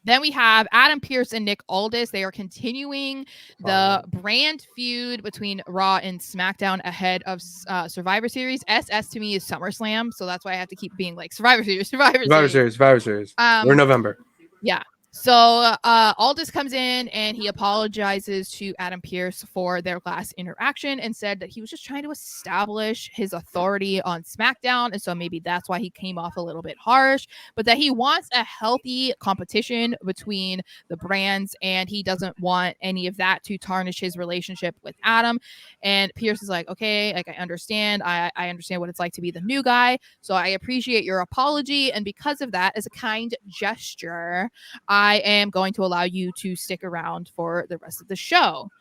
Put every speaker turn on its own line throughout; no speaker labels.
Then we have Adam Pearce and Nick Aldis. They are continuing the brand feud between Raw and SmackDown ahead of Survivor Series. SS to me is SummerSlam, so that's why I have to keep being like Survivor Series, Survivor Series.
We're in November.
Yeah. So Aldis comes in and he apologizes to Adam Pearce for their last interaction and said that he was just trying to establish his authority on SmackDown. And so maybe that's why he came off a little bit harsh, but that he wants a healthy competition between the brands and he doesn't want any of that to tarnish his relationship with Adam. And Pearce is like, okay, like I understand. I understand what it's like to be the new guy. So I appreciate your apology. And because of that, as a kind gesture, I am going to allow you to stick around for the rest of the show.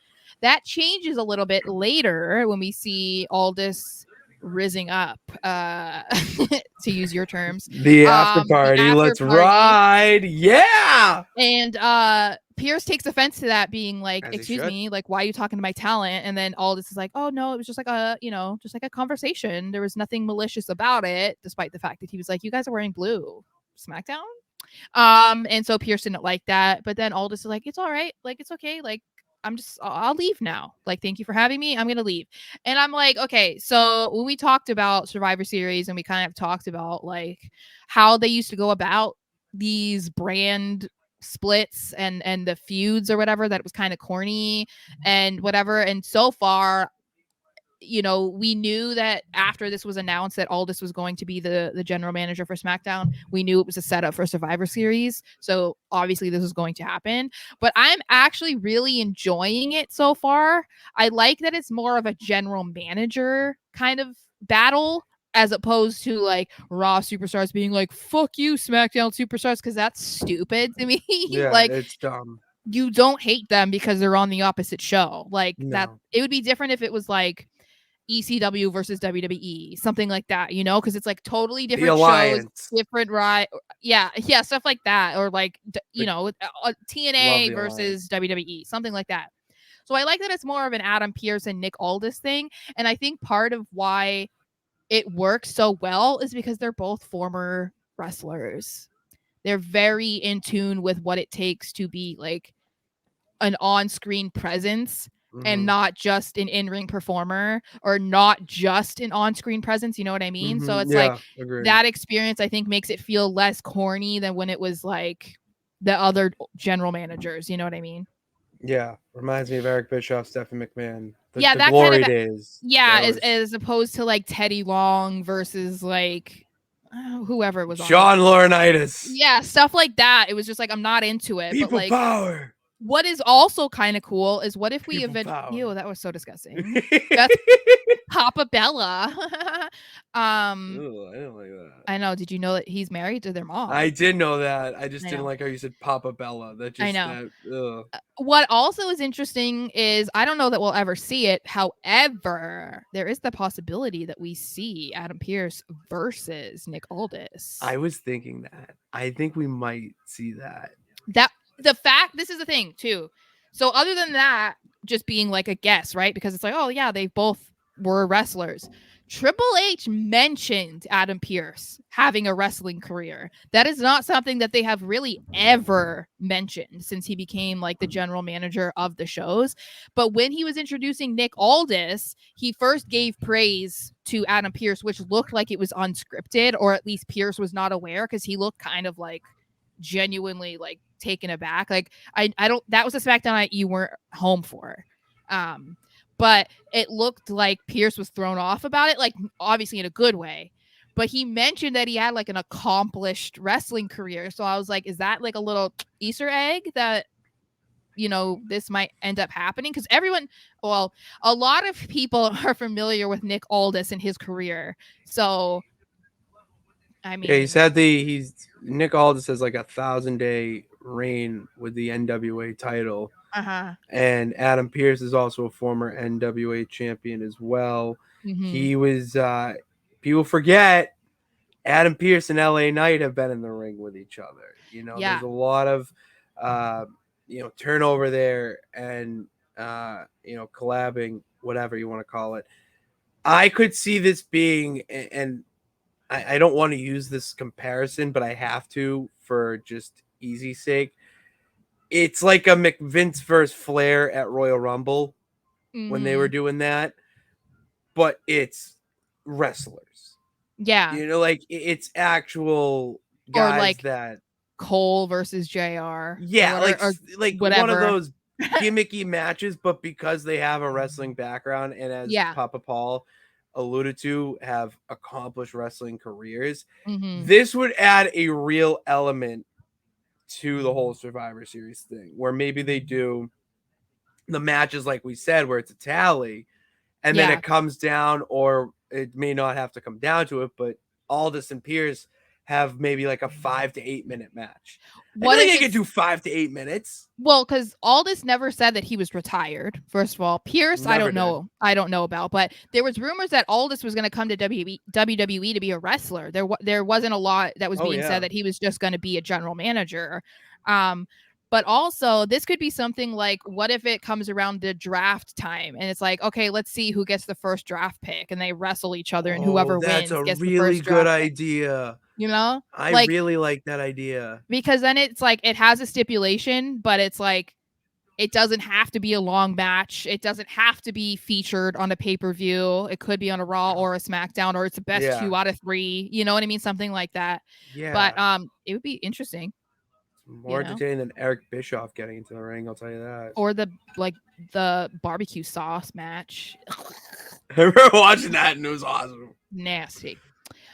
That changes a little bit later when we see Aldis rizzing up, to use your terms.
The after party. Let's ride. Yeah.
And Pearce takes offense to that, being like,
As
excuse me, like, why are you talking to my talent? And then Aldis is like, oh no, it was just like a conversation. There was nothing malicious about it, despite the fact that he was like, you guys are wearing blue. SmackDown? And so Pearce didn't like that, but then Aldis is like, it's all right, like it's okay, like I'll leave now. Like, thank you for having me. I'm gonna leave. And I'm like, okay, so when we talked about Survivor Series and we kind of talked about like how they used to go about these brand splits and the feuds or whatever, that it was kind of corny and whatever. And so far, we knew that after this was announced that Aldis was going to be the general manager for SmackDown, we knew it was a setup for Survivor Series. So obviously this was going to happen. But I'm actually really enjoying it so far. I like that it's more of a general manager kind of battle as opposed to like Raw superstars being like, fuck you, SmackDown superstars, because that's stupid to me.
Yeah,
like,
it's dumb.
You don't hate them because they're on the opposite show. Like, that it would be different if it was like ECW versus WWE, something like that, because it's like totally different shows, different stuff like that, or like TNA versus WWE, something like that. So I like that it's more of an Adam Pearce and Nick Aldis thing, and I think part of why it works so well is because they're both former wrestlers. They're very in tune with what it takes to be like an on-screen presence and not just an in-ring performer, or not just an on-screen presence, you know what I mean? So it's like that experience, I think, makes it feel less corny than when it was like the other general managers, you know what I mean?
Yeah, reminds me of Eric Bischoff, Stephanie McMahon. The
that
glory
kind of
days.
Yeah, as opposed to like Teddy Long versus like whoever was on
John Laurinaitis.
Yeah, stuff like that. It was just like, I'm not into it.
People
but like
power.
What is also kind of cool is what if we eventually... Ew, that was so disgusting. That's Papa Bella.
Ooh, I didn't like that.
I know. Did you know that he's married to their mom?
I did know that. I just didn't like how you said Papa Bella. That just...
I know. What also is interesting is, I don't know that we'll ever see it. However, there is the possibility that we see Adam Pearce versus Nick Aldis.
I was thinking that. I think we might see that.
This is the thing too. So other than that, just being like a guess, right? Because it's like, oh yeah, they both were wrestlers. Triple H mentioned Adam Pearce having a wrestling career. That is not something that they have really ever mentioned since he became like the general manager of the shows. But when he was introducing Nick Aldis, he first gave praise to Adam Pearce, which looked like it was unscripted, or at least Pearce was not aware, because he looked kind of like genuinely like taken aback. Like, I don't... That was a SmackDown you weren't home for. But it looked like Pearce was thrown off about it, like obviously in a good way. But he mentioned that he had like an accomplished wrestling career. So I was like, is that like a little Easter egg that, this might end up happening? Because a lot of people are familiar with Nick Aldis and his career. So, I mean,
yeah, Nick Aldis has like 1,000-day reign with the NWA title. And Adam Pearce is also a former NWA champion as well. He was... people forget Adam Pearce and LA Knight have been in the ring with each other. There's a lot of turnover there, and collabing, whatever you want to call it. I could see this being, and I don't want to use this comparison, but I have to for just easy sake. it's like a McVince versus Flair at Royal Rumble when they were doing that, but it's wrestlers.
Yeah.
You know, like it's actual
Or
guys
like
that
Cole versus JR.
yeah,
Or
like one of
whatever.
those gimmicky matches, but because they have a wrestling background and as
Yeah.
Papa Paul alluded to, have accomplished wrestling careers,
Mm-hmm.
this would add a real element to the whole Survivor Series thing, where maybe they do the matches like we said, where it's a tally, and then
Yeah.
it comes down, or it may not have to come down to it, but Aldis and Pearce have maybe like a 5 to 8 minute match. I
What
feel like
if
they could
it's
do 5 to 8 minutes.
well, because Aldis never said that he was retired. First of all, Pearce, I
Never
don't
did.
know. I don't know about, but there was rumors that Aldis was going to come to WWE to be a wrestler. There wasn't a lot that was being said that he was just going to be a general manager. But also this could be something like, what if it comes around the draft time and it's like, okay, let's see who gets the first draft pick, and they wrestle each other, and whoever
That's
wins
a
gets the
really
first
good
draft pick.
idea.
You know,
I
like,
really like that idea.
because then it's like it has a stipulation, but it's like it doesn't have to be a long match. It doesn't have to be featured on a pay-per-view. It could be on a Raw or a SmackDown, or it's the best 2 out of 3. You know what I mean? Something like that. But
Yeah.
it would be interesting,
It's
you
more
know?
entertaining than Eric Bischoff getting into the ring, I'll tell you that.
Or the barbecue sauce match.
I remember watching that and it was awesome.
Nasty.